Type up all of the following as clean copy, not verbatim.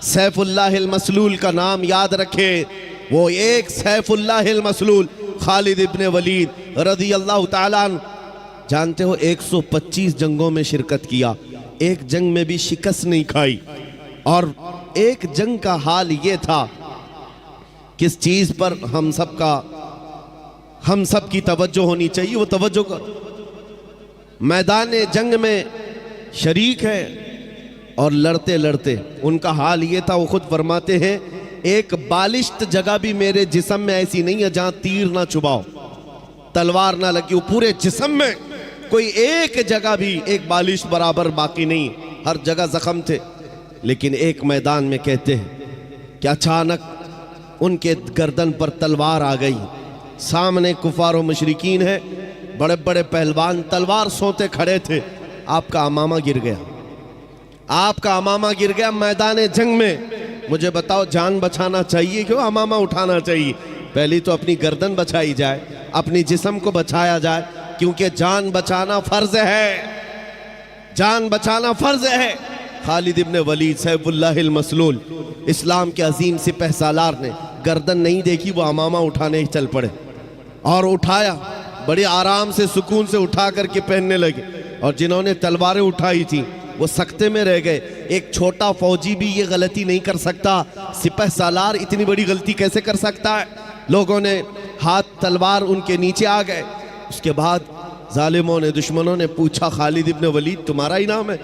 सैफुल्लाहिल मसलूल का नाम याद रखे। वो एक सैफुल्लाहिल मसलूल खालिद इब्ने वलीद रज़ी अल्लाह ताला अन्हु, जानते हो 125 जंगों में शिरकत किया, एक जंग में भी शिकस्त नहीं खाई। और एक जंग का हाल ये था, किस चीज पर हम सब की तवज्जो होनी चाहिए, वो तवज्जो कर। मैदान जंग में शरीक है और लड़ते लड़ते उनका हाल ये था, वो खुद फरमाते हैं एक बालिश्त जगह भी मेरे जिस्म में ऐसी नहीं है जहां तीर ना चुभाओ, तलवार ना लगी हो। पूरे जिस्म में कोई एक जगह भी एक बालिश बराबर बाकी नहीं, हर जगह जख्म थे। लेकिन एक मैदान में कहते हैं कि अचानक उनके गर्दन पर तलवार आ गई। सामने कुफार व मुशरिकीन है, बड़े बड़े पहलवान तलवार सोते खड़े थे। आपका अमामा गिर गया, आपका अमामा गिर गया मैदान जंग में। मुझे बताओ, जान बचाना चाहिए क्यों अमामा उठाना चाहिए? पहली तो अपनी गर्दन बचाई जाए, अपनी जिस्म को बचाया जाए, क्योंकि जान बचाना फर्ज है, जान बचाना फर्ज है। खालिद इब्ने वलीद सैफुल्लाहिल मसलूल, इस्लाम के अजीम सिपह सालार ने गर्दन नहीं देखी, वो अमामा उठाने ही चल पड़े और उठाया, बड़े आराम से सुकून से उठा करके पहनने लगे। और जिन्होंने तलवारें उठाई थी वो सख्ते में रह गए। एक छोटा फौजी भी ये गलती नहीं कर सकता, सिपह सालार इतनी बड़ी गलती कैसे कर सकता है? लोगों ने हाथ तलवार उनके नीचे आ गए। उसके बाद जालिमों ने, दुश्मनों ने पूछा, खालिद इब्ने वलीद तुम्हारा ही नाम है?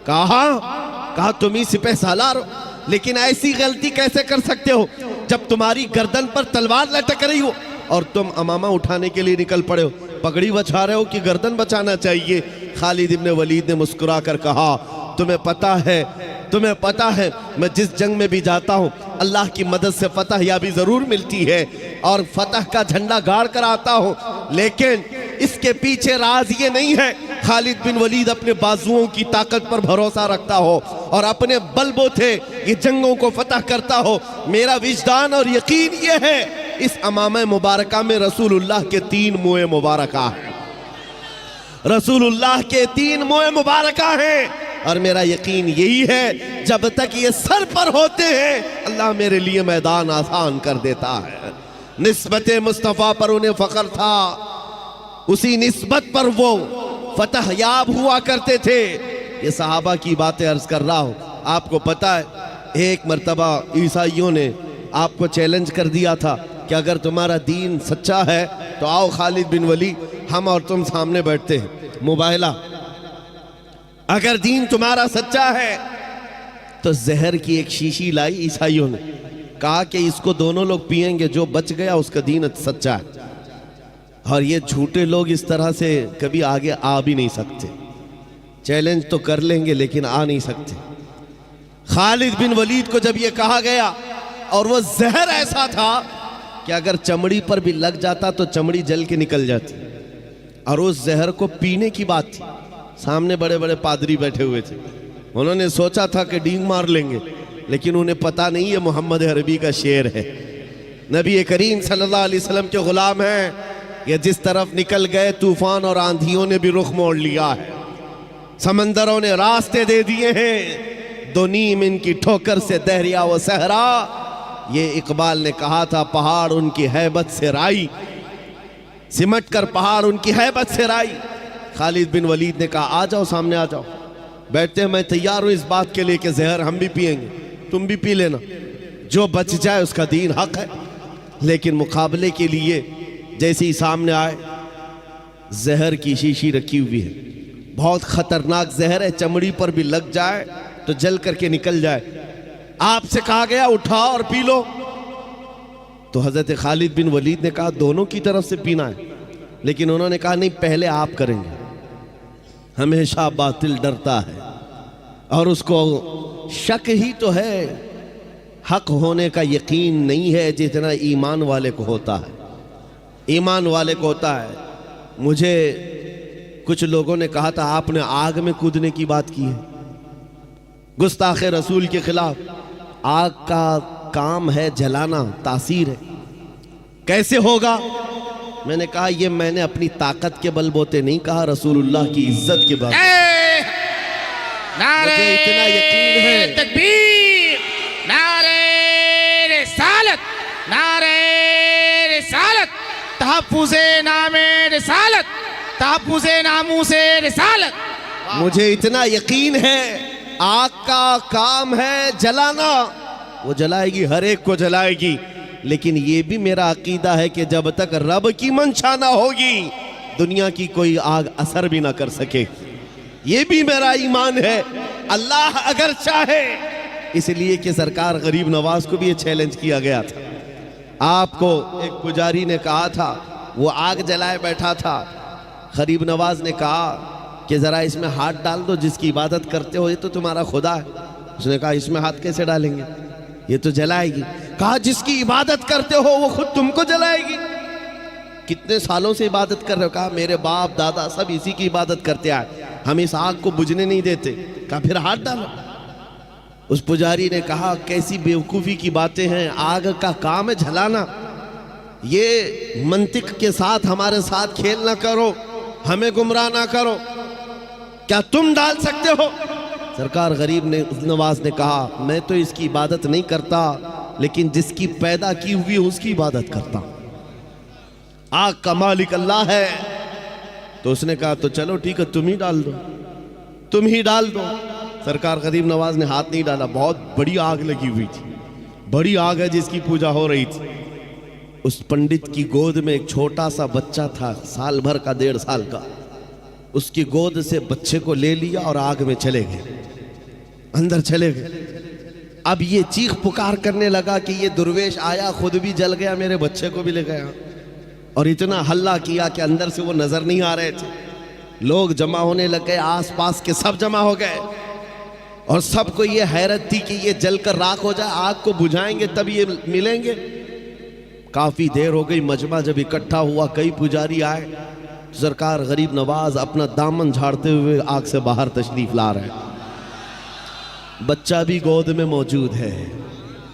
कहा तुम ही सिपह सालार हो, लेकिन ऐसी गलती कैसे कर सकते हो जब तुम्हारी गर्दन पर तलवार लटक रही हो और तुम अमामा उठाने के लिए निकल पड़े हो? पगड़ी बचा रहे हो कि गर्दन बचाना चाहिए? खालिद इब्ने वलीद ने मुस्कुरा कर कहा, तुम्हें पता है मैं जिस जंग में भी जाता हूँ अल्लाह की मदद से फतह याबी जरूर मिलती है और फतह का झंडा गाड़ कर आता हूँ, लेकिन इसके पीछे राज ये नहीं है खालिद बिन वलीद अपने बाजुओं की ताकत पर भरोसा रखता हो और अपने बलबूते ये जंगों को फतह करता हो। मेरा विजदान और यकीन ये है, इस अमामे मुबारका में रसूलुल्लाह के 3 मुँह मुबारका है, रसूलुल्लाह के 3 मुँह मुबारका हैं। और मेरा यकीन यही है, जब तक ये सर पर होते हैं अल्लाह मेरे लिए मैदान आसान कर देता है। निस्बत मुस्तफ़ा पर उन्हें फख्र था, उसी निस्बत पर वो फतह याब हुआ करते थे। ये सहाबा की बातें अर्ज कर रहा हूँ। आपको पता है, एक मर्तबा ईसाइयों ने आपको चैलेंज कर दिया था कि अगर तुम्हारा दीन सच्चा है तो आओ खालिद बिन वलीद, हम और तुम सामने बैठते हैं मुबाहिला। अगर दीन तुम्हारा सच्चा है तो जहर की एक शीशी लाई ईसाइयों ने, कहा कि इसको दोनों लोग पिएंगे, जो बच गया उसका दीन सच्चा है। और ये झूठे लोग इस तरह से कभी आगे आ भी नहीं सकते, चैलेंज तो कर लेंगे लेकिन आ नहीं सकते। खालिद बिन वलीद को जब ये कहा गया, और वो जहर ऐसा था कि अगर चमड़ी पर भी लग जाता तो चमड़ी जल के निकल जाती, और उस जहर को पीने की बात थी। सामने बड़े बड़े पादरी बैठे हुए थे, उन्होंने सोचा था कि डींग मार लेंगे, लेकिन उन्हें पता नहीं ये मोहम्मद अरबी का शेर है, नबी करीम सल्लल्लाहु अलैहि वसल्लम के गुलाम हैं। ये जिस तरफ निकल गए तूफान और आंधियों ने भी रुख मोड़ लिया है, समंदरों ने रास्ते दे दिए हैं, दो नीम इनकी ठोकर से दहरिया व सहरा। ये इकबाल ने कहा था, पहाड़ उनकी हैबत से राई, सिमट कर पहाड़ उनकी हैबत से राई। खालिद बिन वलीद ने कहा, आ जाओ सामने आ जाओ, बैठते हैं, मैं तैयार हूँ इस बात के लिए कि जहर हम भी पिएंगे, तुम भी पी लेना, जो बच जाए उसका दीन हक है। लेकिन मुकाबले के लिए जैसे ही सामने आए, जहर की शीशी रखी हुई है, बहुत खतरनाक जहर है, चमड़ी पर भी लग जाए तो जल करके निकल जाए। आपसे कहा गया उठाओ और पी लो। तो हजरत खालिद बिन वलीद ने कहा दोनों की तरफ से पीना है, लेकिन उन्होंने कहा नहीं, पहले आप करेंगे। हमेशा बातिल डरता है और उसको शक ही तो है, हक होने का यकीन नहीं है जितना ईमान वाले को होता है, ईमान वाले को होता है। मुझे कुछ लोगों ने कहा था आपने आग में कूदने की बात की है, गुस्ताखे रसूल के खिलाफ। आग का काम है जलाना, तासीर है, कैसे होगा? मैंने कहा ये मैंने अपनी ताकत के बलबूते नहीं कहा, रसूलुल्लाह की इज्जत के बलबूते। मुझे इतना यकीन है, तकबीर, नारे रिसालत, तहफ्फुज़े नामे रिसालत, तहफ्फुज़े नामूसे रिसालत। मुझे इतना यकीन है आग का काम है जलाना, वो जलाएगी, हर एक को जलाएगी। लेकिन ये भी मेरा अकीदा है कि जब तक रब की मंशा ना होगी दुनिया की कोई आग असर भी ना कर सके। ये भी मेरा ईमान है। अल्लाह अगर चाहे, इसलिए कि सरकार गरीब नवाज को भी ये चैलेंज किया गया था। आपको एक पुजारी ने कहा था, वो आग जलाए बैठा था, गरीब नवाज ने कहा कि जरा इसमें हाथ डाल दो, जिसकी इबादत करते हो ये तो तुम्हारा खुदा है। उसने कहा इसमें हाथ कैसे डालेंगे, ये तो जलाएगी। कहा जिसकी इबादत करते हो वो खुद तुमको जलाएगी। कितने सालों से इबादत कर रहे हो? कहा मेरे बाप दादा सब इसी की इबादत करते आए, हम इस आग को बुझने नहीं देते। कहा फिर हाथ डालो। उस पुजारी ने कहा कैसी बेवकूफ़ी की बातें हैं, आग का काम है जलाना। ये मंतिक के साथ हमारे साथ खेल ना करो, हमें गुमराह ना करो। क्या तुम डाल सकते हो? सरकार गरीब ने नवाज ने कहा मैं तो इसकी इबादत नहीं करता, लेकिन जिसकी पैदा की हुई उसकी इबादत करता। आग का मालिक अल्लाह है। तो उसने कहा तो चलो ठीक है, तुम ही डाल दो, तुम ही डाल दो। सरकार गरीब नवाज ने हाथ नहीं डाला। बहुत बड़ी आग लगी हुई थी, बड़ी आग है जिसकी पूजा हो रही थी। उस पंडित की गोद में एक छोटा सा बच्चा था, साल भर का, 1.5 साल का। उसकी गोद से बच्चे को ले लिया और आग में चले गए, अंदर चले गए। अब ये चीख पुकार करने लगा कि ये दुर्वेश आया, खुद भी जल गया, मेरे बच्चे को भी ले गया। और इतना हल्ला किया कि अंदर से वो नजर नहीं आ रहे थे। लोग जमा होने लग गए, आसपास के सब जमा हो गए और सबको ये हैरत थी कि ये जलकर राख हो जाए, आग को बुझाएंगे तब ये मिलेंगे। काफी देर हो गई, मजमा जब इकट्ठा हुआ, कई पुजारी आए। सरकार गरीब नवाज अपना दामन झाड़ते हुए आग से बाहर तशरीफ ला रहे हैं। बच्चा भी गोद में मौजूद है,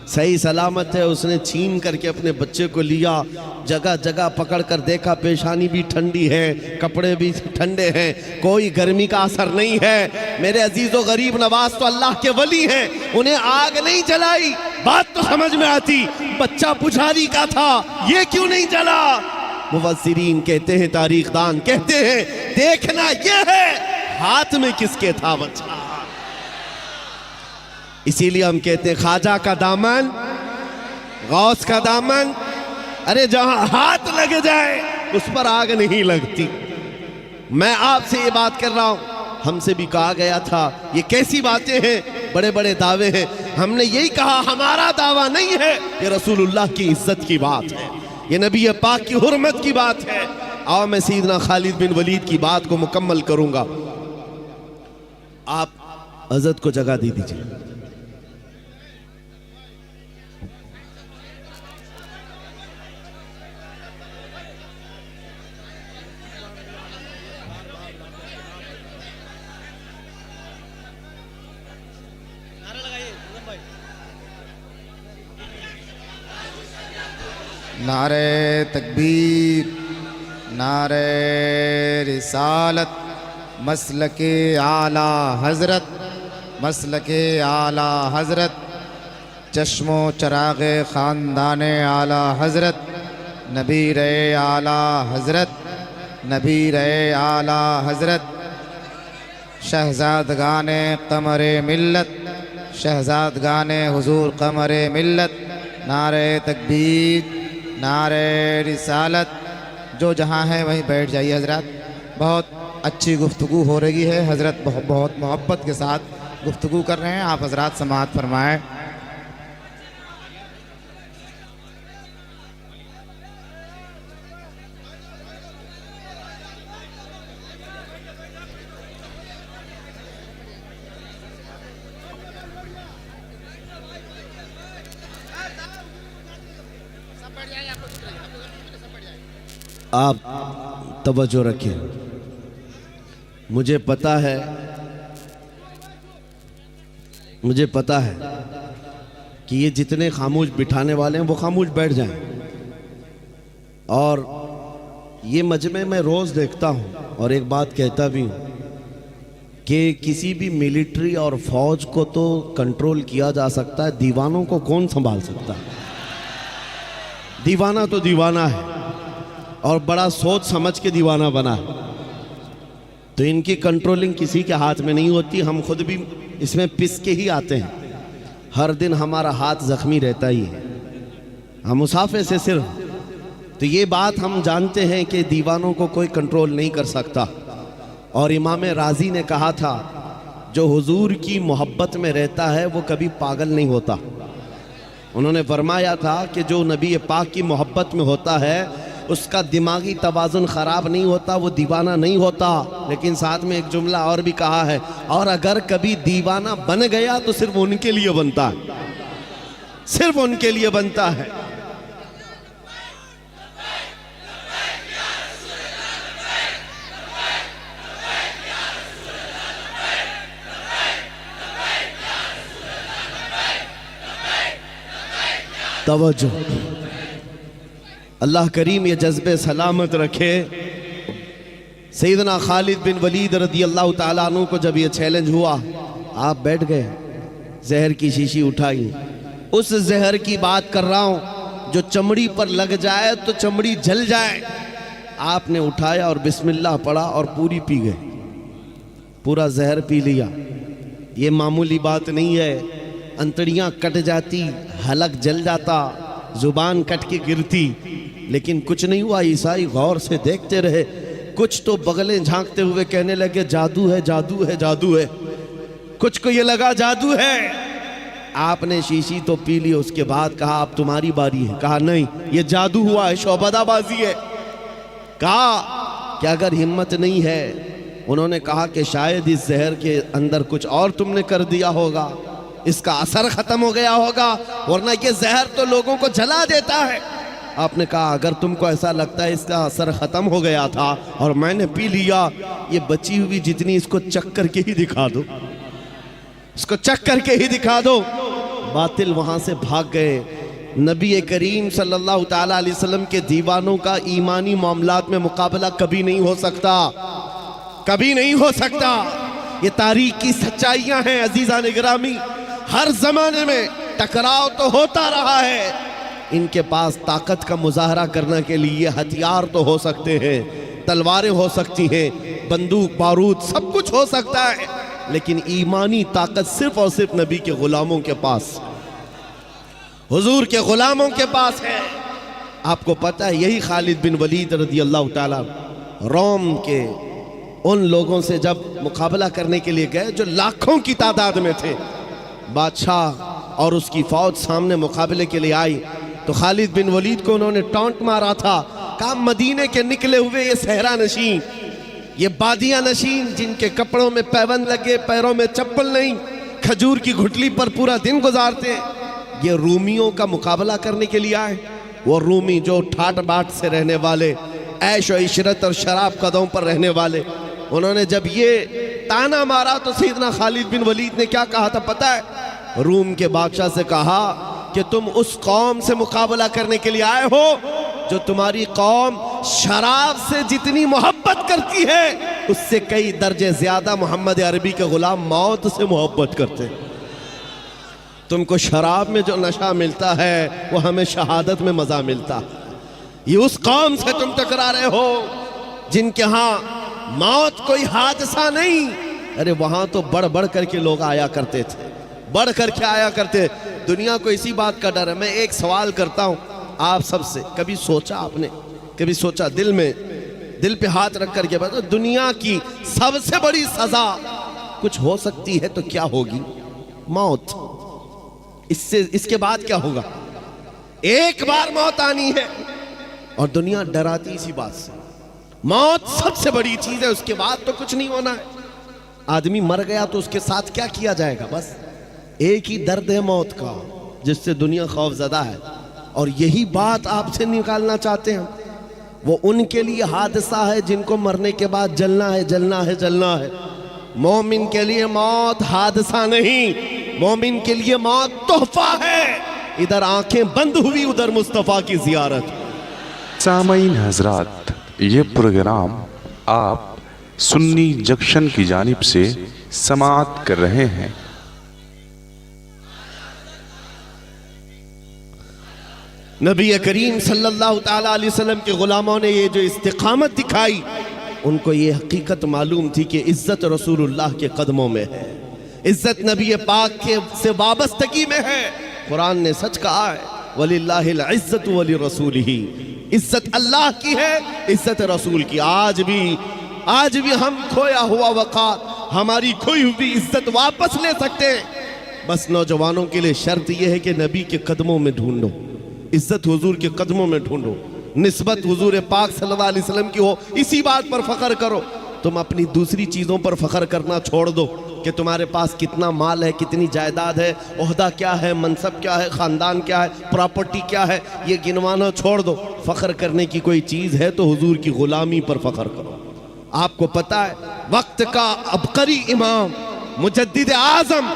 सही सलामत है। उसने छीन करके अपने बच्चे को लिया, जगह जगह पकड़ कर देखा, पेशानी भी ठंडी है, कपड़े भी ठंडे हैं, कोई गर्मी का असर नहीं है। मेरे अजीजों, गरीब नवाज तो अल्लाह के वली हैं, उन्हें आग नहीं जलाई। बात तो समझ में आती, बच्चा पुजारी का था, ये क्यों नहीं जला? मुफस्सिरीन कहते हैं, तारीखदान कहते हैं, देखना यह है हाथ में किसके था बच्चा। इसीलिए हम कहते हैं ख्वाजा का दामन, गौस का दामन, अरे जहां हाथ लग जाए उस पर आग नहीं लगती। मैं आपसे ये बात कर रहा हूं, हमसे भी कहा गया था ये कैसी बातें हैं, बड़े बड़े दावे हैं। हमने यही कहा हमारा दावा नहीं है, ये रसूलुल्लाह की इज्जत की बात है, ये नबी पाक की हुर्मत की बात है। आओ मैं सैयदना खालिद बिन वलीद की बात को मुकम्मल करूंगा। आप हज़रत को जगह दे दीजिए। नारे तकबीर, नारे रिसालत, मसलके आला हज़रत, मसलके आला हज़रत, चश्मो चराग़े ख़ानदाने आला हज़रत, नबीर आला हज़रत, नबीर आला हज़रत, शहज़ादगाने क़मरे मिल्लत, शहज़ादगाने हुज़ूर क़मरे मिल्लत। नारे तकबीर, नारे रिसालत। जो जहाँ है वहीं बैठ जाइए हज़रत। बहुत अच्छी गुफ्तगू हो रही है, हज़रत बहुत मोहब्बत के साथ गुफ्तगू कर रहे हैं, आप हज़रत समाअत फरमाएँ। आप तवज्जो रखें। मुझे पता है कि ये जितने खामोश बिठाने वाले हैं वो खामोश बैठ जाएं। और ये मजमे में रोज़ देखता हूँ और एक बात कहता भी हूँ कि किसी भी मिलिट्री और फौज को तो कंट्रोल किया जा सकता है, दीवानों को कौन संभाल सकता है? दीवाना तो दीवाना है और बड़ा सोच समझ के दीवाना बना है, तो इनकी कंट्रोलिंग किसी के हाथ में नहीं होती। हम खुद भी इसमें पिस के ही आते हैं, हर दिन हमारा हाथ जख्मी रहता ही है, हम मुसाफे से सिर्फ। तो ये बात हम जानते हैं कि दीवानों को कोई कंट्रोल नहीं कर सकता। और इमाम राजी ने कहा था, जो हुजूर की मोहब्बत में रहता है वो कभी पागल नहीं होता। उन्होंने फरमाया था कि जो नबी पाक की मोहब्बत में होता है उसका दिमागी तवाज़ुन ख़राब नहीं होता, वो दीवाना नहीं होता। लेकिन साथ में एक जुमला और भी कहा है, और अगर कभी दीवाना बन गया तो सिर्फ उनके लिए बनता है, सिर्फ उनके लिए बनता है। तवज्जो, अल्लाह करीम ये जज्बे सलामत रखे। सैयदना खालिद बिन वलीद रदी अल्लाह ताला अन्हु को जब ये चैलेंज हुआ, आप बैठ गए, जहर की शीशी उठाई। उस जहर की बात कर रहा हूँ जो चमड़ी पर लग जाए तो चमड़ी जल जाए। आपने उठाया और बिस्मिल्लाह पढ़ा और पूरी पी गए, पूरा जहर पी लिया। ये मामूली बात नहीं है, अंतड़ियाँ कट जाती, हलक जल जाता, जुबान कट के गिरती, लेकिन कुछ नहीं हुआ। ईसाई गौर से देखते रहे, कुछ तो बगलें झांकते हुए कहने लगे जादू है, जादू है, जादू है। कुछ को ये लगा जादू है। आपने शीशी तो पी ली, उसके बाद कहा अब तुम्हारी बारी है। कहा नहीं, ये जादू हुआ है, शौबदाबाजी है। कहा कि अगर हिम्मत नहीं है, उन्होंने कहा कि शायद इस जहर के अंदर कुछ और तुमने कर दिया होगा, इसका असर खत्म हो गया होगा, वरना ये जहर तो लोगों को जला देता है। आपने कहा अगर तुमको ऐसा लगता है इसका असर खत्म हो गया था और मैंने पी लिया, ये बची हुई जितनी इसको चख करके ही दिखा दो, इसको चख करके ही दिखा दो। बातिल वहां से भाग गए। नबी करीम सल्लल्लाहु ताला अलैहि वसल्लम के दीवानों का ईमानी मामलात में मुकाबला कभी नहीं हो सकता, कभी नहीं हो सकता। ये तारीख की सच्चाइयां हैं अजीज़ान गिरामी। हर जमाने में टकराव तो होता रहा है। इनके पास ताकत का मुजाहरा करने के लिए हथियार तो हो सकते हैं, तलवारें हो सकती हैं, बंदूक बारूद सब कुछ हो सकता है, लेकिन ईमानी ताकत सिर्फ और सिर्फ नबी के गुलामों के पास, हुजूर के गुलामों के पास है। आपको पता है, यही खालिद बिन वलीद रज़ी अल्लाह ताला रोम के उन लोगों से जब मुकाबला करने के लिए गए जो लाखों की तादाद में थे, बादशाह और उसकी फौज सामने मुकाबले के लिए आई, तो खालिद बिन वलीद को उन्होंने टॉन्ट मारा था। कहा मदीने के निकले हुए ये सहरा नशीन, ये बादिया नशीन, जिनके कपड़ों में पैबंद लगे, पैरों में चप्पल नहीं, खजूर की घुटली पर पूरा दिन गुजारते, ये रूमियों का मुकाबला करने के लिए आए। वो रूमी जो ठाट बाट से रहने वाले, ऐश और इशरत और शराब कदमों पर रहने वाले, उन्होंने जब ये ताना मारा तो सैयदना खालिद बिन वलीद ने क्या कहा था पता है? रूम के बादशाह से कहा कि तुम उस कौम से मुकाबला करने के लिए आए हो जो तुम्हारी कौम शराब से जितनी मोहब्बत करती है उससे कई दर्जे ज्यादा मोहम्मद अरबी के गुलाम मौत से मोहब्बत करते हैं। तुमको शराब में जो नशा मिलता है वो हमें शहादत में मजा मिलता है। ये उस कौम से तुम टकरा रहे हो जिनके यहाँ मौत कोई हादसा नहीं। अरे वहां तो बढ़ बढ़ करके लोग आया करते थे, बढ़ करके आया करते। दुनिया को इसी बात का डर है। मैं एक सवाल करता हूं आप सबसे, कभी सोचा आपने, कभी सोचा दिल में, दिल पे हाथ रख करके बताओ, दुनिया की सबसे बड़ी सजा कुछ हो सकती है तो क्या होगी? मौत। इससे इसके बाद क्या होगा? एक बार मौत आनी है और दुनिया डराती इसी बात से। मौत सबसे बड़ी चीज है, उसके बाद तो कुछ नहीं होना है। आदमी मर गया तो उसके साथ क्या किया जाएगा? बस एक ही दर्द है मौत का जिससे दुनिया खौफजदा है। और यही बात आपसे निकालना चाहते हैं। वो उनके लिए हादसा है जिनको मरने के बाद जलना है, जलना है, जलना है। मोमिन के लिए मौत हादसा नहीं, मोमिन के लिए मौत तोहफा है। इधर आंखें बंद हुई, उधर मुस्तफ़ा की जियारत। सामईन हजरात, ये प्रोग्राम आप सुन्नी जंक्शन की जानिब से समाअत कर रहे हैं। नबी करीम सल्लल्लाहु ताला अलैहि वसल्लम के ग़ुलामों ने ये जो इस्तिक़ामत दिखाई, उनको ये हकीकत मालूम थी कि इज़्ज़त रसूलुल्लाह के कदमों में है, इज़्ज़त नबी पाक के से वाबस्तगी में है। कुरान ने सच कहा है, वलिल्लाहिल इज़्ज़तु वली रसूलिही, इज़्ज़त अल्लाह की है, इज़्ज़त रसूल की। आज भी हम खोया हुआ वक़ार, हमारी खोई हुई इज़्ज़त वापस ले सकते हैं। बस नौजवानों के लिए शर्त यह है कि नबी के कदमों में ढूंढो, इज़्ज़त हुजूर के कदमों में ढूंढो, निस्बत हुजूर पाक सल्लल्लाहु अलैहि वसल्लम की हो, इसी बात पर फ़ख्र करो। तुम अपनी दूसरी चीज़ों पर फ़ख्र करना छोड़ दो कि तुम्हारे पास कितना माल है, कितनी जायदाद है, ओहदा क्या है, मनसब क्या है, ख़ानदान क्या है, प्रॉपर्टी क्या है, ये गिनवाना छोड़ दो। फ़ख्र करने की कोई चीज़ है तो हुजूर की ग़ुलामी पर फ़ख्र करो। आपको पता है, वक्त का अबकरी इमाम, मुजद्दिद आज़म,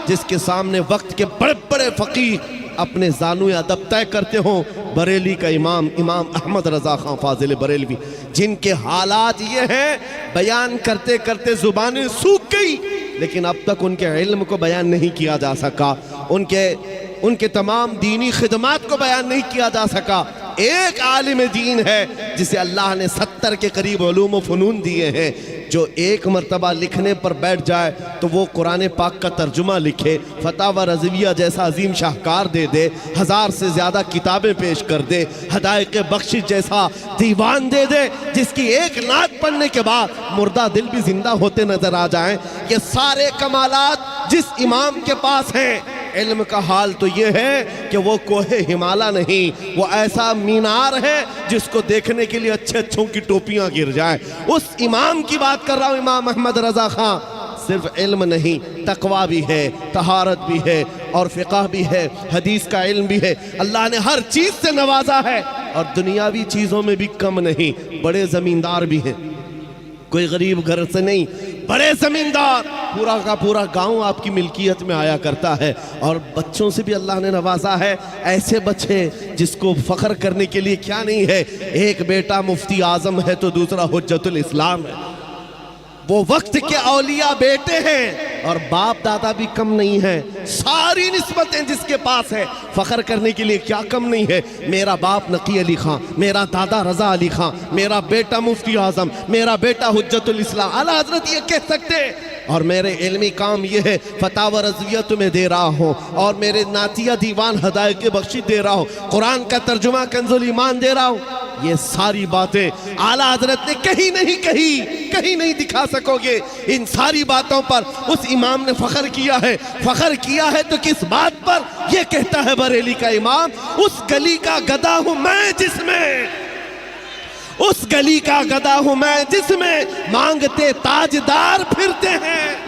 जिसके सामने वक्त के बड़े बड़े फ़कीह अपने ज़ानु अदब तय करते हों, बरेली का इमाम अहमद रज़ा खां फाजिल बरेलवी, जिनके हालात ये हैं, बयान करते करते ज़ुबानें सूख गई, लेकिन अब तक उनके इल्म को बयान नहीं किया जा सका, उनके तमाम दीनी खिदमात को बयान नहीं किया जा सका। एक आलिम दीन है जिसे अल्लाह ने 70 के करीब उलूम व फ़नून दिए हैं, जो एक मरतबा लिखने पर बैठ जाए तो वो कुरान पाक का तर्जुमा लिखे, फतावा रज़विया जैसा अजीम शाहकार दे दे, 1000 से ज़्यादा किताबें पेश कर दे, हदायक़ बख्शिश जैसा दीवान दे दे, जिसकी एक नात पढ़ने के बाद मुर्दा दिल भी जिंदा होते नजर आ जाएं। ये सारे कमालात जिस इमाम के पास हैं, इल्म का हाल तो ये है कि वो कोहे हिमालय नहीं, वो ऐसा मीनार है जिसको देखने के लिए अच्छे अच्छों की टोपियां गिर जाएं। उस इमाम की बात कर रहा हूँ, इमाम अहमद रज़ा खां। सिर्फ इल्म नहीं, तकवा भी है, तहारत भी है, और फ़िक़ह भी है, हदीस का इल्म भी है। अल्लाह ने हर चीज़ से नवाजा है, और दुनियावी चीज़ों में भी कम नहीं। बड़े ज़मींदार भी हैं, कोई गरीब घर से नहीं, बड़े ज़मींदार, पूरा का पूरा गांव आपकी मिल्कियत में आया करता है। और बच्चों से भी अल्लाह ने नवाजा है, ऐसे बच्चे जिसको फ़ख्र करने के लिए क्या नहीं है। एक बेटा मुफ्ती आज़म है तो दूसरा हुज्जतुल इस्लाम है। वो वक्त के औलिया बेटे हैं, और बाप दादा भी कम नहीं है। सारी निस्बतें जिसके पास है, फ़ख्र करने के लिए क्या कम नहीं है। मेरा बाप नकी अली खां, मेरा दादा रज़ा अली खां, मेरा बेटा मुफ्ती आज़म, मेरा बेटा हुज्जतुल इस्लाम। आला हज़रत ये कह सकते, और मेरे इल्मी काम ये है, फतावा रज़विया तुम्हें दे रहा हूँ, और मेरे नातिया दीवान हदायत बख्शी दे रहा हूँ, कुरान का तर्जुमा कंजुल ईमान दे रहा हूँ। ये सारी बातें आला हज़रत ने कहीं नहीं दिखा सकोगे। इन सारी बातों पर उस इमाम ने फ़ख्र किया है। फ़ख्र किया है तो किस बात पर? ये कहता है बरेली का इमाम, उस गली का गदा हूँ मैं जिसमें, उस गली का गदा हूँ मैं जिसमें मांगते ताजदार फिरते हैं।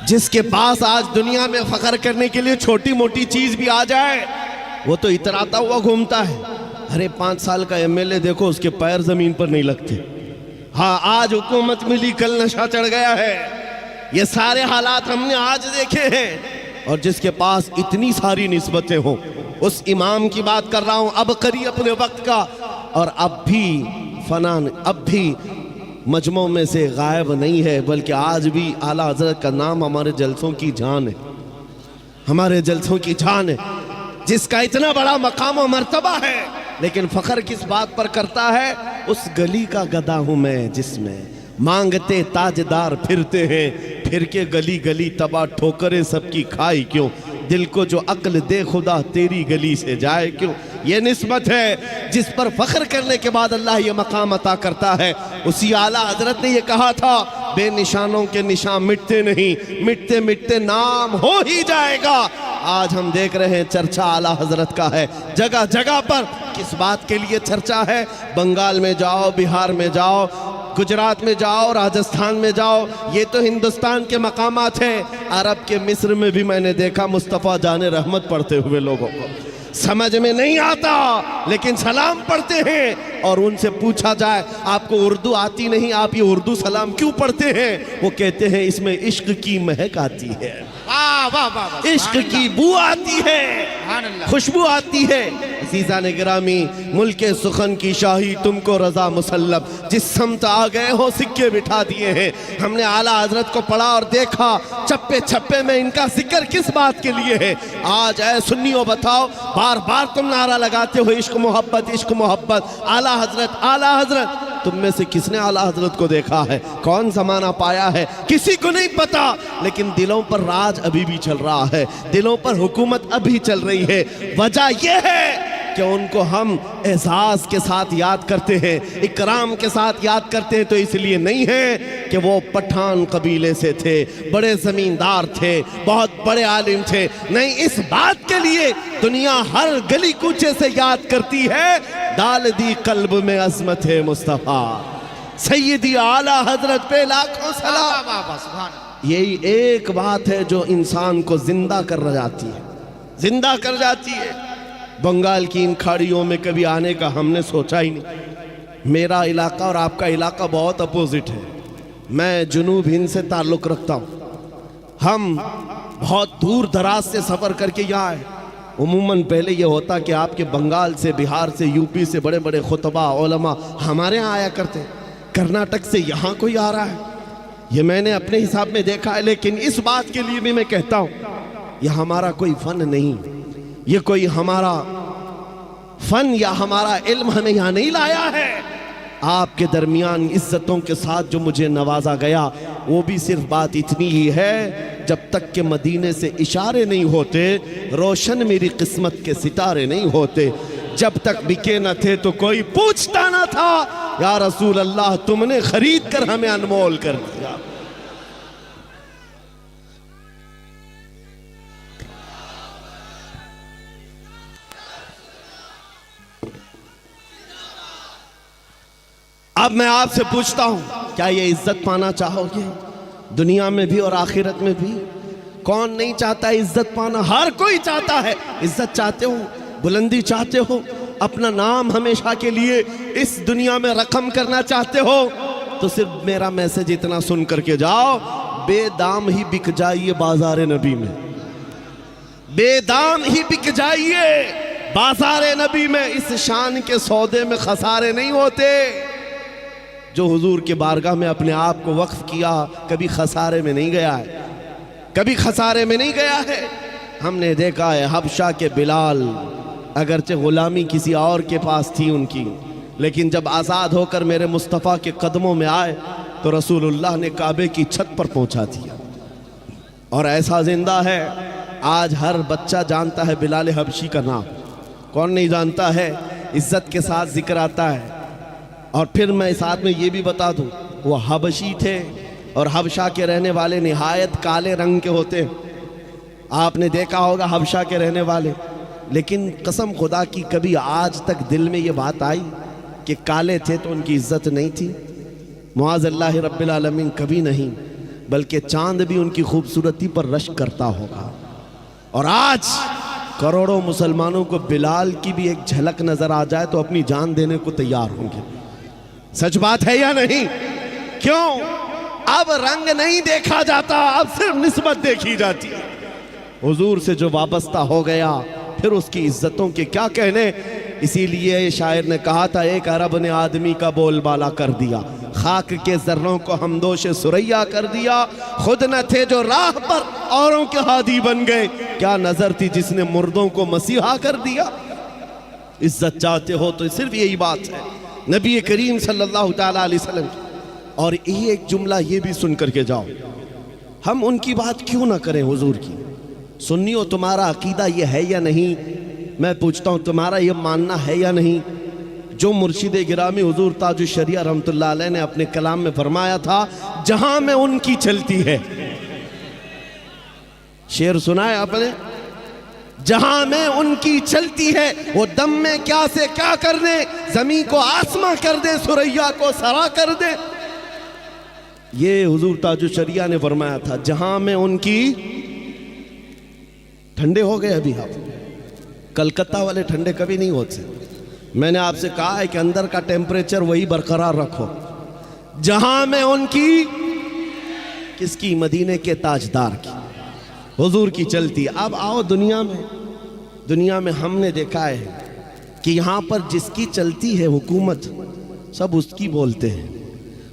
जिसके पास आज दुनिया में फ़ख्र करने के लिए छोटी मोटी चीज़ भी आ जाए, वो तो इतराता हुआ घूमता है। अरे 5 साल का एमएलए देखो, उसके पैर ज़मीन पर नहीं लगते। हाँ, आज हुकूमत मिली, कल नशा चढ़ गया है। ये सारे हालात हमने आज देखे हैं। और जिसके पास इतनी सारी निस्बतें हों, उस इमाम की बात कर रहा हूँ, अब करी अपने वक्त का, और अब भी फनान, अब भी मजमों में से गायब नहीं है, बल्कि आज भी आला हज़रत का नाम हमारे जलसों की जान है, हमारे जलसों की जान है। जिसका इतना बड़ा मकाम और मर्तबा है, लेकिन फ़ख्र किस बात पर करता है? उस गली का गदा हूँ मैं जिसमें मांगते ताजदार फिरते हैं, फिर के गली गली तबाह ठोकरे सबकी खाई क्यों, दिल को जो अक्ल दे खुदा तेरी गली से जाए क्यों। ये निस्बत है जिस पर फ़ख्र करने के बाद अल्लाह ये मकाम अता करता है। उसी आला हज़रत ने ये कहा था, बेनिशानों के निशान मिटते नहीं, मिटते मिटते नाम हो ही जाएगा। आज हम देख रहे हैं चर्चा आला हज़रत का है, जगह जगह पर। किस बात के लिए चर्चा है? बंगाल में जाओ, बिहार में जाओ, गुजरात में जाओ, राजस्थान में जाओ, ये तो हिंदुस्तान के मकामात हैं। अरब के मिस्र में भी मैंने देखा मुस्तफ़ा जाने रहमत पढ़ते हुए लोगों को। समझ में नहीं आता, लेकिन सलाम पढ़ते हैं। और उनसे पूछा जाए, आपको उर्दू आती नहीं, आप ये उर्दू सलाम क्यों पढ़ते हैं? वो कहते हैं इसमें इश्क की महक आती है। वाह वाह वाह वाह, इश्क सुभान की बू आती है, सुभान अल्लाह। खुशबू आती है। अज़ीज़ान गिरामी, मुल्के सुखन की शाही तुमको रजा मुसल्लम, जिस समत आ गए हो सिक्के बिठा दिए हैं। हमने आला हजरत को पढ़ा और देखा, चप्पे छप्पे में इनका जिक्र किस बात के लिए है। आज ऐ सुन्नियों बताओ, बार बार तुम नारा लगाते हो इश्क मोहब्बत, इश्क मोहब्बत, आला हजरत, आला हजरत। तुम में से किसने आला हजरत को देखा है? कौन जमाना पाया है? किसी को नहीं पता। लेकिन दिलों पर राज अभी भी चल रहा है, दिलों पर हुकूमत अभी चल रही है। वजह यह है कि उनको हम एहसास के साथ याद करते हैं, इकराम के साथ याद करते हैं, तो इसलिए नहीं है कि वो पठान कबीले से थे, बड़े जमींदार थे, बहुत बड़े आलिम थे। नहीं, इस बात के लिए दुनिया हर गली कूचे से याद करती है, डाल दी कल्ब में अजमत है मुस्तफ़ा, सैयदी आला हजरत पे लाखों सलाम। वाह वाह वाह, सुभान अल्लाह। यही एक बात है जो इंसान को जिंदा कर जाती है, जिंदा कर जाती है। बंगाल की इन खाड़ियों में कभी आने का हमने सोचा ही नहीं। मेरा इलाका और आपका इलाका बहुत अपोजिट है। मैं जुनूब हिंद से ताल्लुक़ रखता हूँ। हम बहुत दूर दराज से सफ़र करके यहाँ आए। उमूमन पहले ये होता कि आपके बंगाल से, बिहार से, यूपी से बड़े बड़े खुतबा उलमा हमारे यहाँ आया करते। कर्नाटक से यहाँ कोई आ रहा है, ये मैंने अपने हिसाब में देखा है। लेकिन इस बात के लिए भी मैं कहता हूँ, यह हमारा कोई फ़न नहीं, ये कोई हमारा फन या हमारा इल्म हमें यहाँ नहीं लाया है। आपके दरमियान इज्जतों के साथ जो मुझे नवाजा गया, वो भी सिर्फ बात इतनी ही है, जब तक के मदीने से इशारे नहीं होते, रोशन मेरी किस्मत के सितारे नहीं होते। जब तक बिके न थे तो कोई पूछता न था, या रसूल अल्लाह तुमने खरीद कर हमें अनमोल कर दिया। अब मैं आपसे पूछता हूं, क्या ये इज्जत पाना चाहोगे दुनिया में भी और आखिरत में भी? कौन नहीं चाहता इज्जत पाना? हर कोई चाहता है। इज्जत चाहते हो, बुलंदी चाहते हो, अपना नाम हमेशा के लिए इस दुनिया में रकम करना चाहते हो, तो सिर्फ मेरा मैसेज इतना सुन करके जाओ, बेदाम ही बिक जाइए बाजार नबी में, बेदाम ही बिक जाइए बाजार नबी में। इस शान के सौदे में खसारे नहीं होते। जो हुजूर के बारगाह में अपने आप को वक्फ किया, कभी खसारे में नहीं गया है, कभी खसारे में नहीं गया है। हमने देखा है हबशा के बिलाल, अगरचे गुलामी किसी और के पास थी उनकी, लेकिन जब आज़ाद होकर मेरे मुस्तफ़ा के कदमों में आए तो रसूलुल्लाह ने काबे की छत पर पहुंचा दिया। और ऐसा जिंदा है, आज हर बच्चा जानता है बिलाल हबशी का नाम। कौन नहीं जानता है? इज्जत के साथ जिक्र आता है। और फिर मैं साथ में ये भी बता दूं, वो हबशी थे और हबशा के रहने वाले निहायत काले रंग के होते। आपने देखा होगा हबशा के रहने वाले, लेकिन कसम खुदा की कभी आज तक दिल में ये बात आई कि काले थे तो उनकी इज्जत नहीं थी? मुआज़ल्लाह रब्बिल आलमीन, कभी नहीं, बल्कि चांद भी उनकी खूबसूरती पर रश्क करता होगा। और आज करोड़ों मुसलमानों को बिलाल की भी एक झलक नजर आ जाए तो अपनी जान देने को तैयार होंगे। सच बात है या नहीं? क्यों? अब रंग नहीं देखा जाता, अब सिर्फ निस्बत देखी जाती है। हुजूर से जो वाबस्ता हो गया, फिर उसकी इज्जतों के क्या कहने। इसीलिए शायर ने कहा था, एक अरब ने आदमी का बोलबाला कर दिया, खाक के जर्रों को हमदोश सुरैया कर दिया। खुद न थे जो राह पर औरों के हादी बन गए, क्या नजर थी जिसने मुर्दों को मसीहा कर दिया। इज्जत चाहते हो तो सिर्फ यही बात है नबी करीम सल्लल्लाहु ताला अलैहि वसल्लम की। और एक जुमला ये भी सुन करके जाओ, हम उनकी बात क्यों ना करें हुजूर की। सुन्नियों, तुम्हारा अकीदा ये है या नहीं? मैं पूछता हूँ, तुम्हारा ये मानना है या नहीं? जो मुर्शिद गिरामी हुजूर ताजुल शरिया रहमतुल्लाह अलैह ने अपने कलाम में फरमाया था, जहां में उनकी चलती है। शेर सुना है आपने? जहां में उनकी चलती है, वो दम में क्या से क्या कर दे, जमीन को आसमां कर दे, सुरैया को सरा कर दे। ये हुजूर ताजुल शरिया ने फरमाया था, जहां में उनकी। ठंडे हो गए अभी आप? कलकत्ता वाले ठंडे कभी नहीं होते। मैंने आपसे कहा है कि अंदर का टेम्परेचर वही बरकरार रखो। जहां में उनकी, किसकी? मदीने के ताजदार की। हुजूर की चलती। अब आओ दुनिया में हमने देखा है कि यहाँ पर जिसकी चलती है हुकूमत, सब उसकी बोलते हैं,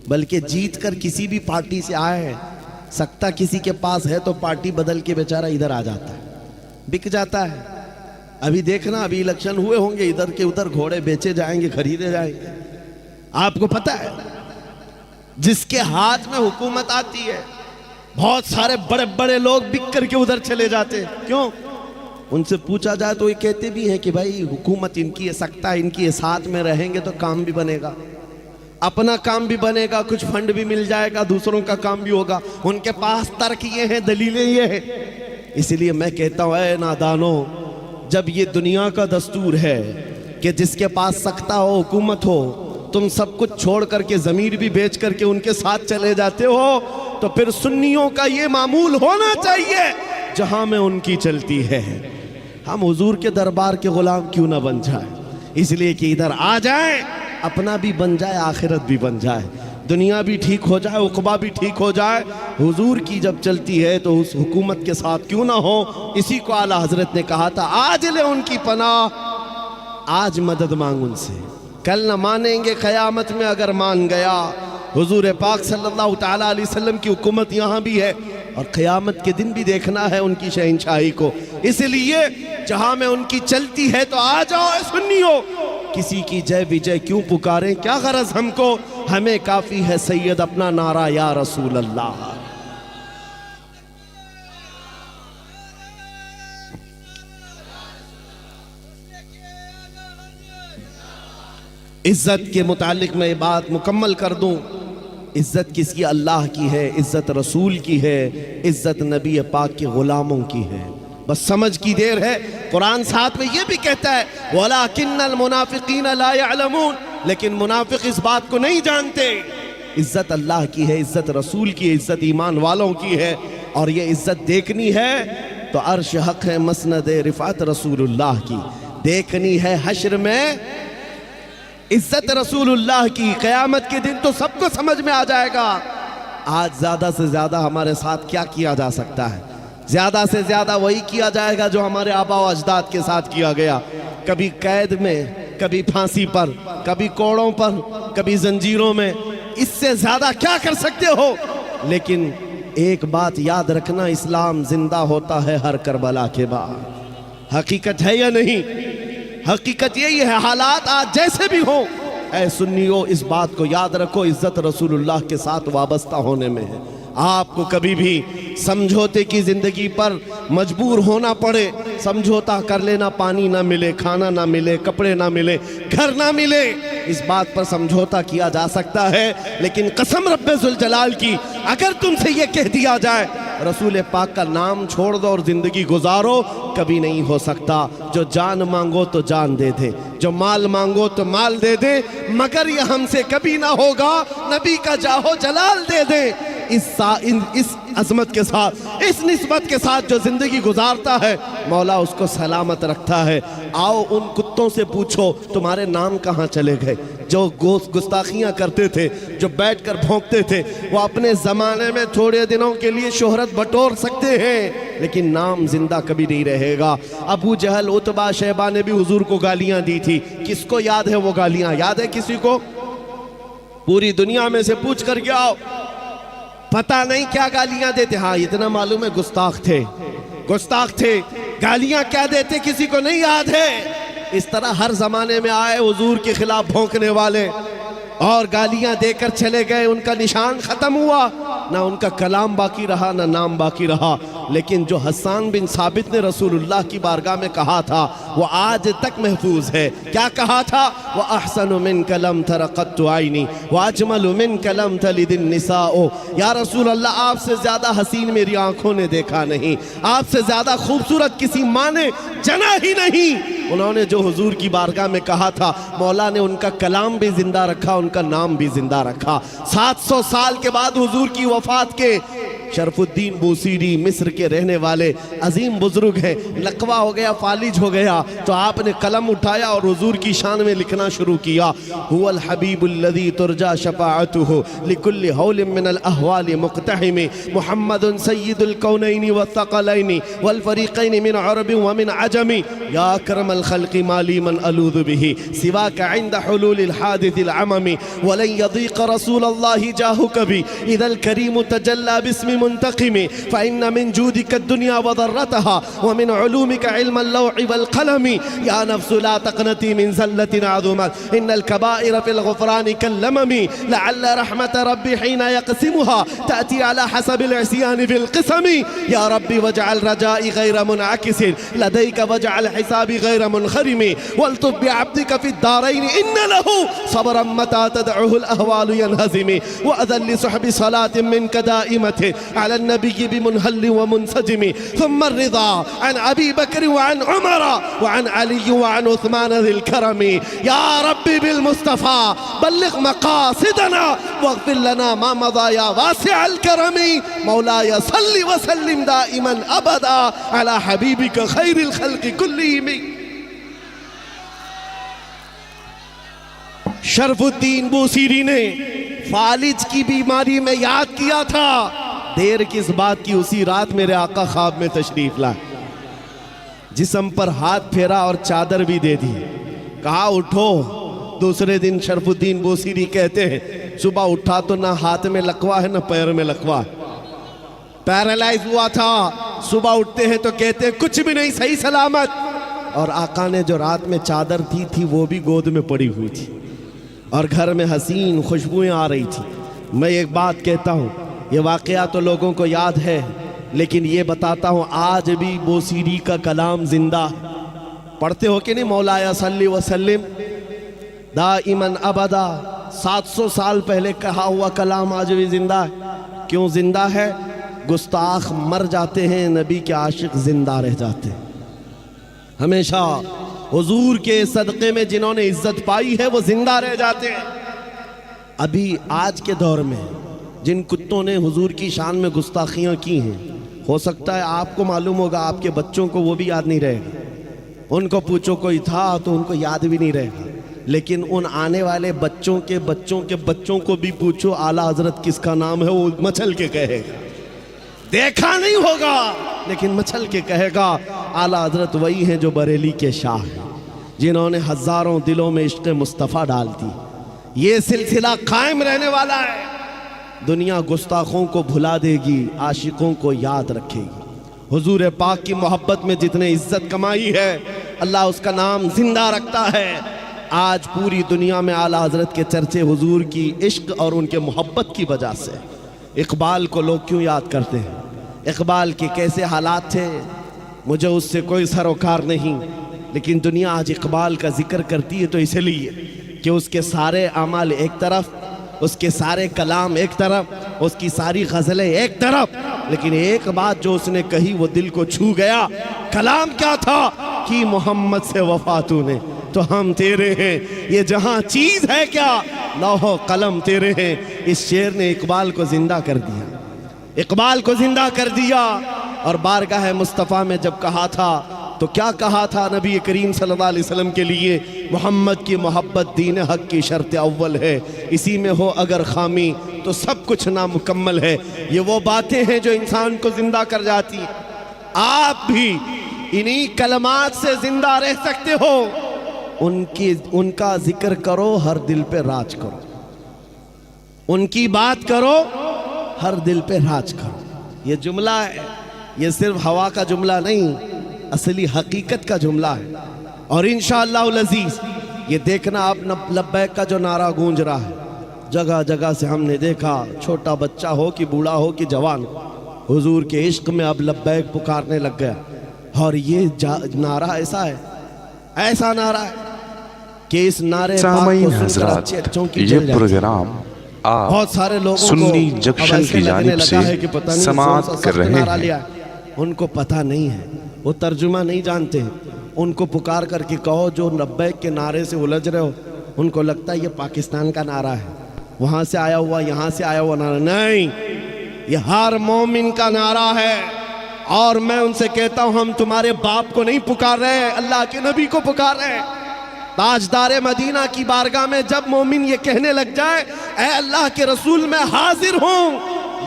बल्कि जीत कर किसी भी पार्टी से आए, सत्ता किसी के पास है तो पार्टी बदल के बेचारा इधर आ जाता है, बिक जाता है। अभी देखना, अभी इलेक्शन हुए होंगे, इधर के उधर घोड़े बेचे जाएंगे, खरीदे जाएंगे। आपको पता है जिसके हाथ में हुकूमत आती है, बहुत सारे बड़े बड़े लोग बिक करके उधर चले जाते हैं। क्यों? उनसे पूछा जाए तो ये कहते भी हैं कि भाई हुकूमत इनकी है, सत्ता इनकी है, साथ में रहेंगे तो काम भी बनेगा, अपना काम भी बनेगा, कुछ फंड भी मिल जाएगा, दूसरों का काम भी होगा। उनके पास तर्क ये हैं, दलीलें ये हैं। इसलिए मैं कहता हूँ, ऐ नादानो, जब ये दुनिया का दस्तूर है कि जिसके पास सत्ता हो, हुकूमत हो, तुम सब कुछ छोड़ करके ज़मीर भी बेच करके उनके साथ चले जाते हो, तो फिर सुन्नियों का ये मामूल होना चाहिए जहां में उनकी चलती है। हम हुजूर के दरबार के गुलाम क्यों ना बन जाए, इसलिए कि इधर आ जाए, अपना भी बन जाए, आखिरत भी बन जाए, दुनिया भी ठीक हो जाए, उक़बा भी ठीक हो जाए। हुजूर की जब चलती है तो उस हुकूमत के साथ क्यों ना हो। इसी को आला हजरत ने कहा था, आज ले उनकी पनाह, आज मदद मांग उनसे, कल न मानेंगे क़यामत में अगर मान गया। हुजूर पाक सल्लल्लाहु ताला अलैहि वसल्लम की हुकूमत यहाँ भी है और क़यामत के दिन भी देखना है उनकी शहंशाही को। इसलिए जहाँ में उनकी चलती है तो आ जाओ सुन्नियों, किसी की जय विजय क्यों पुकारें, क्या गरज हमको, हमें काफ़ी है सैयद अपना नारा या रसूल अल्लाह। इज्जत के मुतालिक मैं बात मुकम्मल कर दूं। इज्जत किसकी? अल्लाह की है, इज्जत रसूल की है, इज्जत नबी पाक के गुलामों की है। बस समझ की देर है। कुरान साथ में ये भी कहता है, वलाकिन्नल मुनाफिकीन ला यअलमून, लेकिन मुनाफिक इस बात को नहीं जानते। इज्जत अल्लाह की है, इज्जत रसूल की है, इज्जत ईमान वालों की है। और ये इज्जत देखनी है तो अर्श हक है, मसनद रिफात रसूलुल्लाह की देखनी है। हश्र में इज्जत रसूलुल्लाह की, क़यामत के दिन तो सबको समझ में आ जाएगा। आज ज़्यादा से ज़्यादा हमारे साथ क्या किया जा सकता है? ज़्यादा से ज़्यादा वही किया जाएगा जो हमारे आबा व अजदाद के साथ किया गया, कभी कैद में, कभी फांसी पर, कभी कोड़ों पर, कभी जंजीरों में। इससे ज़्यादा क्या कर सकते हो? लेकिन एक बात याद रखना, इस्लाम जिंदा होता है हर करबला के बाद। हकीकत है या नहीं? हकीकत यही है। हालात आज जैसे भी हो, ऐ सुन्नियों, इस बात को याद रखो, इज्जत रसूलुल्लाह के साथ वाबस्ता होने में है। आपको कभी भी समझौते की ज़िंदगी पर मजबूर होना पड़े, समझौता कर लेना, पानी ना मिले, खाना ना मिले, कपड़े ना मिले, घर ना मिले, इस बात पर समझौता किया जा सकता है। लेकिन कसम रब्बे जुल जलाल की, अगर तुमसे ये कह दिया जाए रसूल पाक का नाम छोड़ दो और ज़िंदगी गुजारो, कभी नहीं हो सकता। जो जान मांगो तो जान दे दे, जो माल मांगो तो माल दे दे, मगर ये हमसे कभी ना होगा, नबी का जाहो जलाल दे दे। इस अजमत के साथ, इस निस्बत के साथ जो ज़िंदगी गुजारता है, मौला उसको सलामत रखता है। आओ उन कुत्तों से पूछो तुम्हारे नाम कहाँ चले गए, जो गुस्ताखियाँ करते थे, जो बैठकर भौंकते थे। वो अपने ज़माने में थोड़े दिनों के लिए शोहरत बटोर सकते हैं, लेकिन नाम जिंदा कभी नहीं रहेगा। अबू जहल, उतबा, शैबा ने भी हुजूर को गालियाँ दी थी। किसको याद है वो गालियाँ? याद है किसी को? पूरी दुनिया में से पूछ कर के आओ, पता नहीं क्या गालियां देते। हाँ, इतना मालूम है गुस्ताख थे, गुस्ताख थे। गालियां क्या देते किसी को नहीं याद है। इस तरह हर जमाने में आए हुजूर के खिलाफ भौंकने वाले और गालियां देकर चले गए, उनका निशान खत्म हुआ, ना उनका कलाम बाकी रहा, ना नाम बाकी रहा। लेकिन जो हसन बिन साबित ने रसूलुल्लाह की बारगाह में कहा था, वो आज तक महफूज है। क्या कहा था? व अहसनु मिन कलम तरक़त्तु आइनी व अजमलु मिन कलम तलिदिन निसाओ। या रसूल अल्लाह, आपसे ज़्यादा हसीन मेरी आंखों ने देखा नहीं, आपसे ज़्यादा खूबसूरत किसी माँ ने जना ही नहीं। उन्होंने जो हुजूर की बारगाह में कहा था, मौला ने उनका कलाम भी जिंदा रखा, उनका नाम भी जिंदा रखा। 700 साल के बाद हुजूर की वफात के शरफुद्दीन बूसीरी मिस्र के रहने वाले अजीम बुजुर्ग हैं। लकवा हो गया, फालिज हो गया, तो आपने कलम उठाया और हुजूर की शान में लिखना शुरू किया। हुवल हबीबुल्लज़ी तुरजा शफ़ाअतुहु लिकुल्लि हौलिन मिनल अहवालि मुक़तहिम मुहम्मदुन सय्यिदुल कौनैनि वस्सक़लैनि वल फ़रीक़ैनि मिन अरबि व मिन अजमि या अकरमल ख़ल्क़ि माली मन अलूज़ु बिही सिवाका इंद हुलूलिल हादिसिल अममि वलन यज़ीक़ रसूलल्लाहि जाहु कभी इदल करीम तजल्ला बिस्मि मुंतक़िम फ़इन्न मिन जूदिका दुनिया व ज़र्रतहा व मिन उलूमिका इल्मल लौहि वल क़लम या नफ्सु ला तक़नती मिन ज़ल्लतिन अज़ुमत इन्नल कबाइर फ़िल ग़ुफ़रानि कल्लममी लअल्ल रहमत रब्बी हिना यक़सिमुहा तअती अला हसबिल इस्यानि फ़िल क़िसमी या रब्बी वजअल रजाई गैर मुनअकिसिन लदैका वजअल हिसाबी गैर मुनख़रिमी वल्तुफ़ बिअब्दिका फ़िद दारैन इन्न लहू सब्रन मता तदउहुल अहवालु यनहज़िमी व अज़ल लिसुहबि सलातिन मिनका दाइमतिन अला नबिय्यि बिमुनहल्लिन व मुनसजिमी थुम्मा अर्रिज़ा अन अबी बकर व अन उमर व अन अली व अन उस्मान ज़िल करमी या रब्बी बिल मुस्तफ़ा बल्लिग़ मक़ासिदना वग़फ़िर लना मा मज़ा या वासिअल करमी मौलाय सल्लि व सल्लिम दाइमन अबदा अला हबीबिका खैरिल ख़ल्क़ि कुल्लिहिम। शरफुद्दीन बूसीरी ने फालिज की बीमारी में याद किया था। देर किस बात की, उसी रात मेरे आका ख्वाब में तशरीफ लाए, जिस्म पर हाथ फेरा और चादर भी दे दी, कहा उठो। दूसरे दिन शरफुद्दीन बूसीरी कहते हैं सुबह उठा तो ना हाथ में लकवा है ना पैर में लकवा है, पैरालाइज हुआ था। सुबह उठते हैं तो कहते हैं कुछ भी नहीं, सही सलामत। और आका ने जो रात में चादर दी थी वो भी गोद में पड़ी हुई थी और घर में हसीन खुशबुएं आ रही थी। मैं एक बात कहता हूँ, ये वाक़या तो लोगों को याद है, लेकिन ये बताता हूँ आज भी बूसीरी का कलाम जिंदा। पढ़ते हो कि नहीं, मौलाया सल्ली व सल्लिम दाइमन अबदा। 700 साल पहले कहा हुआ कलाम आज भी जिंदा है। क्यों जिंदा है? गुस्ताख मर जाते हैं, नबी के आशिक जिंदा रह जाते हैं। हमेशा हुजूर के सदक़े में जिन्होंने इज्जत पाई है वो जिंदा रह जाते हैं। अभी आज के दौर में जिन कुत्तों ने हुजूर की शान में गुस्ताखियाँ की हैं, हो सकता है आपको मालूम होगा, आपके बच्चों को वो भी याद नहीं रहेगा। उनको पूछो कोई था तो उनको याद भी नहीं रहेगा, लेकिन उन आने वाले बच्चों के बच्चों के बच्चों को भी पूछो आला हजरत किसका नाम है, वो मचल के कहेगा। देखा नहीं होगा लेकिन मचल के कहेगा आला हजरत वही हैं जो बरेली के शाह हैं, जिन्होंने हजारों दिलों में इश्क़ मुस्तफ़ा डाल दी। ये सिलसिला कायम रहने वाला है। दुनिया गुस्ताखों को भुला देगी, आशिकों को याद रखेगी। हुजूर पाक की मोहब्बत में जितने इज्जत कमाई है, अल्लाह उसका नाम जिंदा रखता है। आज पूरी दुनिया में आला हजरत के चर्चे हुजूर की इश्क और उनके मोहब्बत की वजह से। इकबाल को लोग क्यों याद करते हैं? इकबाल के कैसे हालात थे, मुझे उससे कोई सरोकार नहीं, लेकिन दुनिया आज इकबाल का जिक्र करती है तो इसलिए कि उसके सारे अमाल एक तरफ, उसके सारे कलाम एक तरफ, उसकी सारी गज़लें एक तरफ, लेकिन एक बात जो उसने कही वो दिल को छू गया। कलाम क्या था कि मोहम्मद से वफा तूने तो हम तेरे हैं, ये जहां चीज है क्या लौहो कलम तेरे हैं। इस शेर ने इकबाल को जिंदा कर दिया, इकबाल को जिंदा कर दिया। और बारगाह मुस्तफ़ा में जब कहा था तो क्या कहा था नबी करीम सल्लल्लाहु अलैहि वसल्लम के लिए? मोहम्मद की मोहब्बत दीन हक की शर्त अव्वल है, इसी में हो अगर खामी तो सब कुछ नामुकम्मल है। ये वो बातें हैं जो इंसान को जिंदा कर जाती है। आप भी इन्हीं कलमात से जिंदा रह सकते हो। उनका जिक्र करो, हर दिल पे राज करो, उनकी बात करो, हर दिल पे राज करो। ये जुमला है, ये सिर्फ हवा का जुमला नहीं, असली हकीकत का जुमला है। और इंशाअल्लाह अज़ीज़ ये देखना आप लब्बैक का जो नारा गूंज रहा है, जगह जगह से हमने देखा, छोटा बच्चा हो कि बूढ़ा हो कि जवान, हुजूर के इश्क में अब लब्बैक पुकारने लग गया। और ये नारा ऐसा है, ऐसा नारा है कि इस नारे सामईन हज़रात, ये प्रोग्राम आप बहुत सारे लोगों सुन्नी को जंक्शन की जानिब से समाअत कर रहे हैं। उनको पता नहीं है, वो तर्जुमा नहीं जानते हैं। उनको पुकार करके कहो जो लब्बैक के नारे से उलझ रहे हो, उनको लगता है ये पाकिस्तान का नारा है, वहाँ से आया हुआ, यहाँ से आया हुआ नारा नहीं। ये हर मोमिन का नारा है। और मैं उनसे कहता हूं, हम तुम्हारे बाप को नहीं पुकार रहे, अल्लाह के नबी को पुकार रहे हैं। ताजदार मदीना की बारगाह में जब मोमिन ये कहने लग जाए, ऐ अल्लाह के रसूल मैं हाजिर हूं,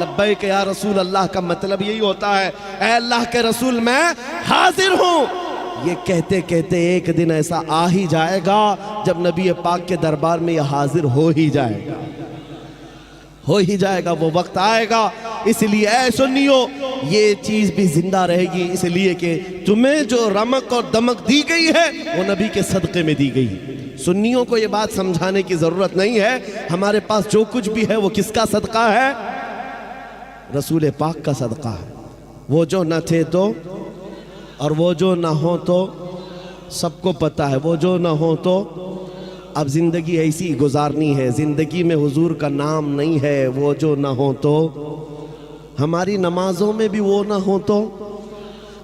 लब्बैक या रसूल अल्लाह का मतलब यही होता है, ऐ अल्लाह के रसूल मैं हाजिर हूं। ये कहते कहते एक दिन ऐसा आ ही जाएगा जब नबी पाक के दरबार में ये हाजिर हो ही जाएगा, हो ही जाएगा, वो वक्त आएगा। इसलिए ऐ सुन्नियो, ये चीज भी जिंदा रहेगी, इसलिए कि तुम्हें जो रमक और दमक दी गई है वो नबी के सदक़े में दी गई। सुन्नियों को ये बात समझाने की जरूरत नहीं है, हमारे पास जो कुछ भी है वो किसका सदका है? रसूल पाक का सदका है। वो जो न थे तो और वो जो ना हो तो सबको पता है, वो जो ना हो तो अब ज़िंदगी ऐसी गुजारनी है, ज़िंदगी में हुजूर का नाम नहीं है। वो जो ना हो तो, हमारी नमाजों में भी वो ना हो तो,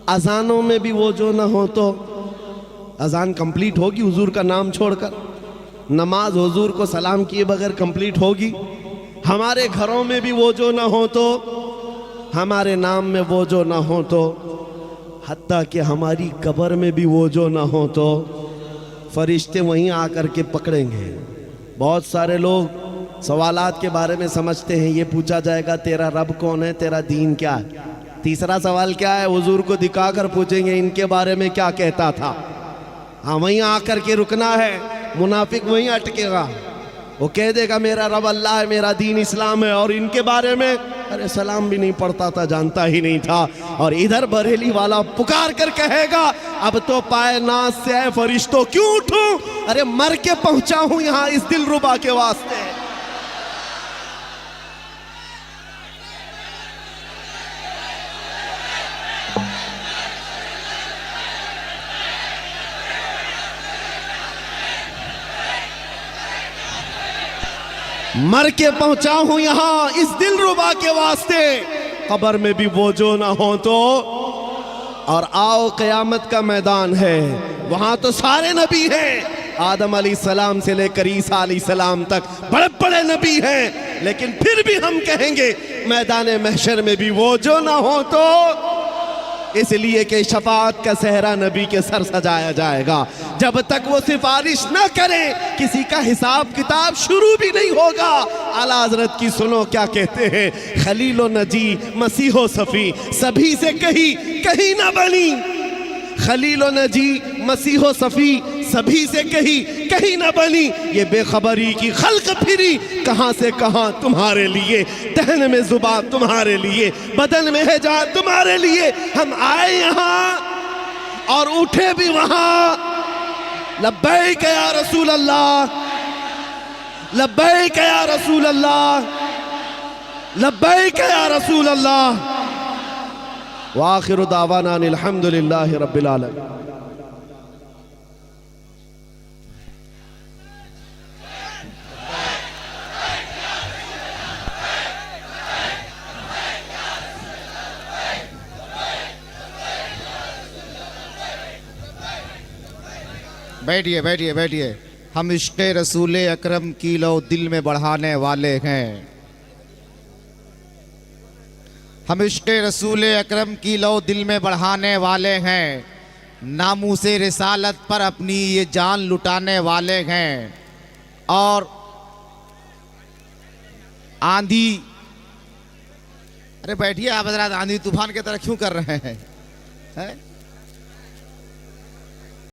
अजानों में भी वो जो ना हो तो, अजान कंप्लीट होगी हुजूर का नाम छोड़कर, नमाज हुजूर को सलाम किए बगैर कंप्लीट होगी। हमारे घरों में भी वो जो ना हो तो, हमारे नाम में वो जो ना हो तो, हत्ता कि हमारी कब्र में भी वो जो ना हो तो फरिश्ते वहीं आकर के पकड़ेंगे। बहुत सारे लोग सवालात के बारे में समझते हैं, ये पूछा जाएगा तेरा रब कौन है, तेरा दीन क्या है। तीसरा सवाल क्या है? हुजूर को दिखाकर पूछेंगे इनके बारे में क्या कहता था। हाँ, वहीं आकर के रुकना है, मुनाफिक वहीं अटकेगा, वो कह देगा मेरा रब अल्लाह है, मेरा दीन इस्लाम है, और इनके बारे में अरे सलाम भी नहीं पढ़ता था, जानता ही नहीं था। और इधर बरेली वाला पुकार कर कहेगा अब तो पाए नाज से है फरिश्तों क्यों उठूं, अरे मर के पहुंचा हूं यहां इस दिलरुबा के वास्ते। मर के पहुंचा हूं यहां इस दिलरुबा के वास्ते, कब्र में भी वो जो ना हो तो। और आओ क़यामत का मैदान है, वहां तो सारे नबी हैं, आदम अलैहिस्सलाम से लेकर ईसा अलैहिस्सलाम तक बड़े बड़े नबी हैं, लेकिन फिर भी हम कहेंगे मैदान महशर में भी वो जो ना हो तो, इसलिए कि शफाअत का सहरा नबी के सर सजाया जाएगा। जब तक वो सिफारिश न करे किसी का हिसाब किताब शुरू भी नहीं होगा। आला हज़रत की सुनो क्या कहते हैं, खलीलो नजी मसीहो सफ़ी सभी से कहीं ना बनी, खलीलो नजी मसीहो सफ़ी सभी से कहीं ना बनी, ये बेखबरी की खल्क फिरी कहां से कहां तुम्हारे लिए, दहन में जुबान तुम्हारे लिए, बदन में है जान तुम्हारे लिए। हम आए यहां और उठे भी वहां। लब्बैक या रसूल अल्लाह, लब्बैक या रसूल अल्लाह, लब्बैक या रसूल अल्लाह। व आखिरु दावाना अनिल हम्दुलिल्लाहि रब्बिल आलमीन। बैठिए बैठिए बैठिए। हम इश्क़ रसूल अकरम की लो दिल में बढ़ाने वाले हैं, हम इश्क़ रसूल अकरम की लो दिल में बढ़ाने वाले हैं, नामूसे रिसालत पर अपनी ये जान लुटाने वाले हैं। और आंधी, अरे बैठिए आप हज़रात, आंधी तूफान की तरह क्यों कर रहे हैं?